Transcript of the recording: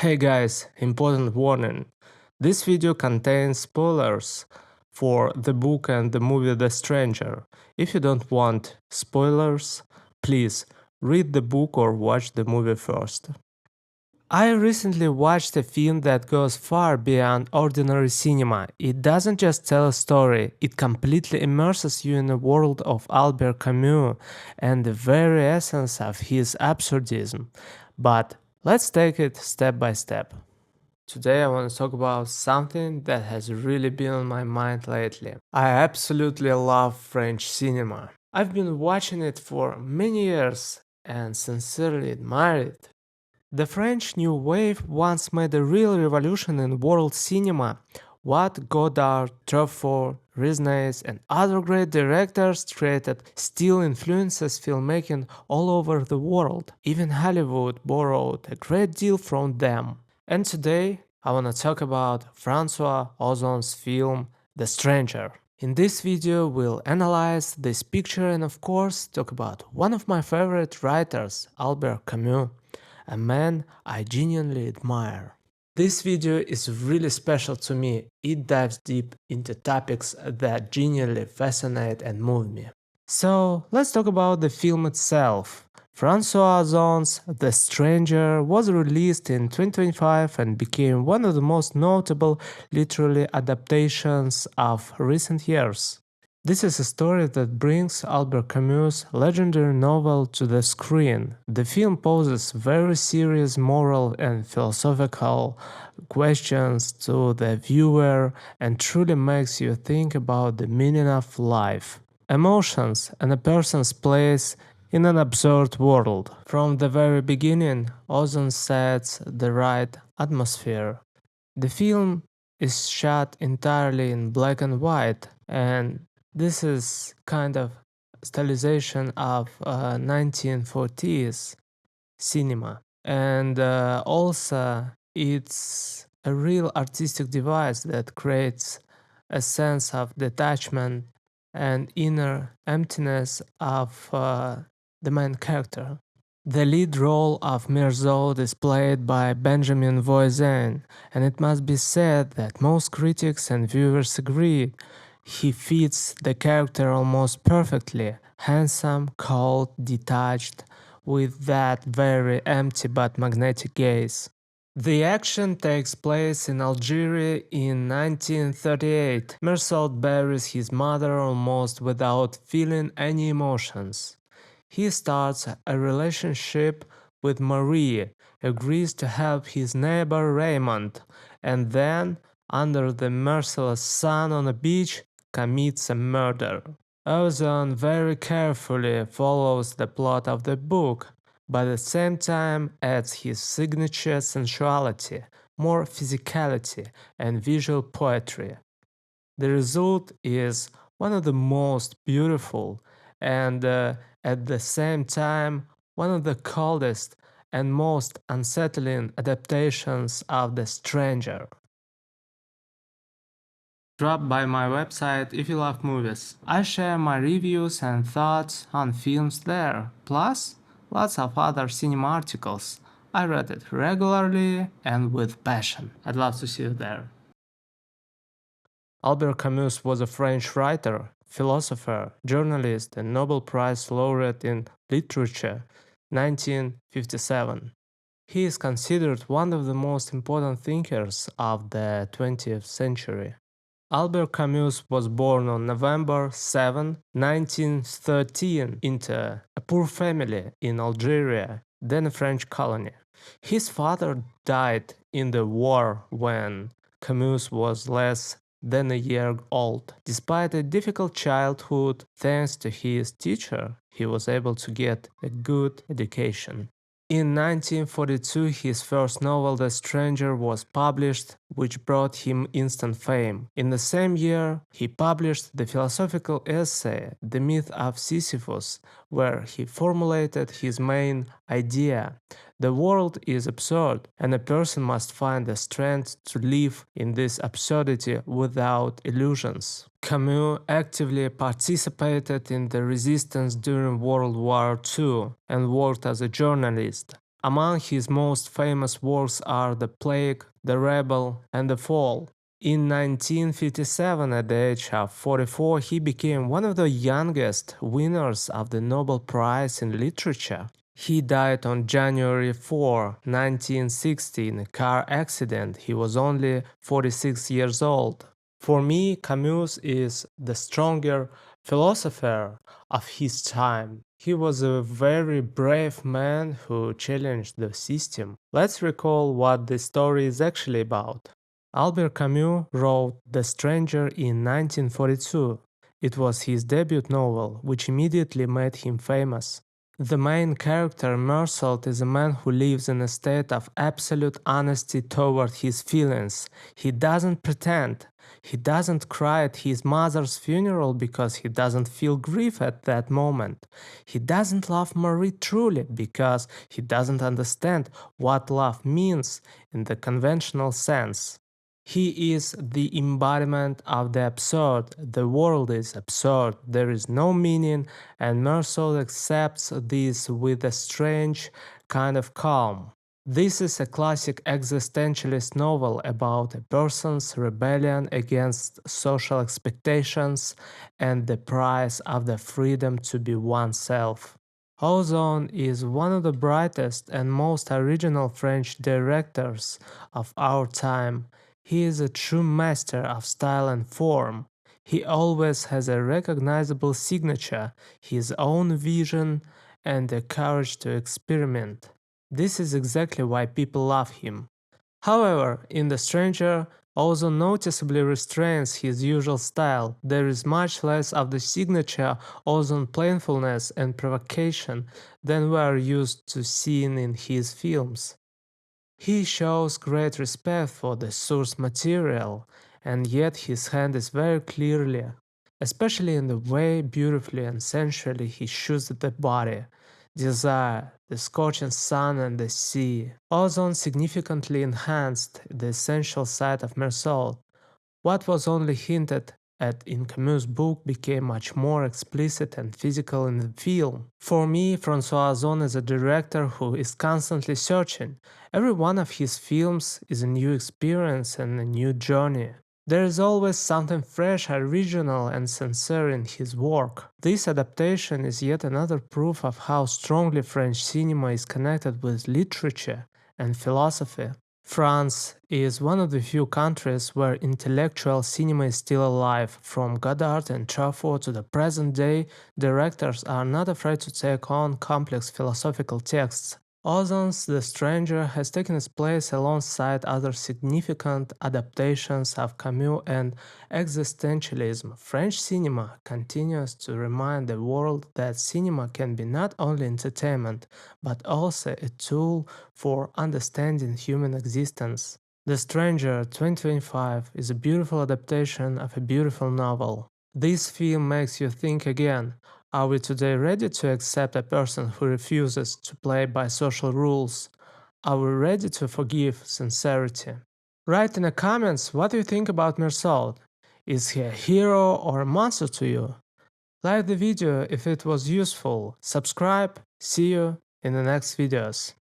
Hey guys, important warning. This video contains spoilers for the book and the movie The Stranger. If you don't want spoilers, please read the book or watch the movie first. I recently watched a film that goes far beyond ordinary cinema. It doesn't just tell a story, it completely immerses you in the world of Albert Camus and the very essence of his absurdism. But let's take it step by step. Today I want to talk about something that has really been on my mind lately. I absolutely love French cinema. I've been watching it for many years and sincerely admire it. The French New Wave once made a real revolution in world cinema. What Godard, Truffaut, Resnais, and other great directors created still influences filmmaking all over the world. Even Hollywood borrowed a great deal from them. And today, I want to talk about François Ozon's film The Stranger. In this video, we'll analyze this picture and of course talk about one of my favorite writers, Albert Camus, a man I genuinely admire. This video is really special to me. It dives deep into topics that genuinely fascinate and move me. So let's talk about the film itself. François Ozon's The Stranger was released in 2025 and became one of the most notable literary adaptations of recent years. This is a story that brings Albert Camus' legendary novel to the screen. The film poses very serious moral and philosophical questions to the viewer and truly makes you think about the meaning of life, emotions, and a person's place in an absurd world. From the very beginning, Ozon sets the right atmosphere. The film is shot entirely in black and white, and this is kind of stylization of 1940s cinema. And also, it's a real artistic device that creates a sense of detachment and inner emptiness of the main character. The lead role of Meursault is played by Benjamin Voisin, and it must be said that most critics and viewers agree he fits the character almost perfectly, handsome, cold, detached, with that very empty but magnetic gaze. The action takes place in Algeria in 1938. Meursault buries his mother almost without feeling any emotions. He starts a relationship with Marie, agrees to help his neighbor Raymond, and then, under the merciless sun on a beach, commits a murder. Ozon very carefully follows the plot of the book, but at the same time adds his signature sensuality, more physicality, and visual poetry. The result is one of the most beautiful and at the same time one of the coldest and most unsettling adaptations of The Stranger. Drop by my website if you love movies. I share my reviews and thoughts on films there, plus lots of other cinema articles. I read it regularly and with passion. I'd love to see you there. Albert Camus was a French writer, philosopher, journalist, and Nobel Prize laureate in literature, 1957. He is considered one of the most important thinkers of the 20th century. Albert Camus was born on November 7, 1913, into a poor family in Algeria, then a French colony. His father died in the war when Camus was less than a year old. Despite a difficult childhood, thanks to his teacher, he was able to get a good education. In 1942, his first novel, The Stranger, was published, which brought him instant fame. In the same year, he published the philosophical essay, The Myth of Sisyphus, where he formulated his main idea. The world is absurd, and a person must find the strength to live in this absurdity without illusions. Camus actively participated in the resistance during World War II and worked as a journalist. Among his most famous works are The Plague, The Rebel, and The Fall. In 1957, at the age of 44, he became one of the youngest winners of the Nobel Prize in Literature. He died on January 4, 1960 in a car accident. He was only 46 years old. For me, Camus is the stronger philosopher of his time. He was a very brave man who challenged the system. Let's recall what the story is actually about. Albert Camus wrote The Stranger in 1942. It was his debut novel, which immediately made him famous. The main character, Meursault, is a man who lives in a state of absolute honesty toward his feelings. He doesn't pretend. He doesn't cry at his mother's funeral because he doesn't feel grief at that moment. He doesn't love Marie truly because he doesn't understand what love means in the conventional sense. He is the embodiment of the absurd. The world is absurd. There is no meaning, and Meursault accepts this with a strange kind of calm. This is a classic existentialist novel about a person's rebellion against social expectations and the price of the freedom to be oneself. Ozon is one of the brightest and most original French directors of our time. He is a true master of style and form. He always has a recognizable signature, his own vision, and the courage to experiment. This is exactly why people love him. However, in The Stranger, Ozon noticeably restrains his usual style. There is much less of the signature Ozon playfulness and provocation than we are used to seeing in his films. He shows great respect for the source material, and yet his hand is very clearly, especially in the way beautifully and sensually he shoots the body, desire, the scorching sun and the sea. Ozone significantly enhanced the essential side of Meursault. What was only hinted at in Camus' book became much more explicit and physical in the film. For me, François Ozon is a director who is constantly searching. Every one of his films is a new experience and a new journey. There is always something fresh, original, and sincere in his work. This adaptation is yet another proof of how strongly French cinema is connected with literature and philosophy. France is one of the few countries where intellectual cinema is still alive. From Godard and Truffaut to the present day, directors are not afraid to take on complex philosophical texts. Ozon's The Stranger has taken its place alongside other significant adaptations of Camus and existentialism. French cinema continues to remind the world that cinema can be not only entertainment, but also a tool for understanding human existence. The Stranger 2025 is a beautiful adaptation of a beautiful novel. This film makes you think again. Are we today ready to accept a person who refuses to play by social rules? Are we ready to forgive sincerity? Write in the comments what you think about Meursault. Is he a hero or a monster to you? Like the video if it was useful. Subscribe. See you in the next videos.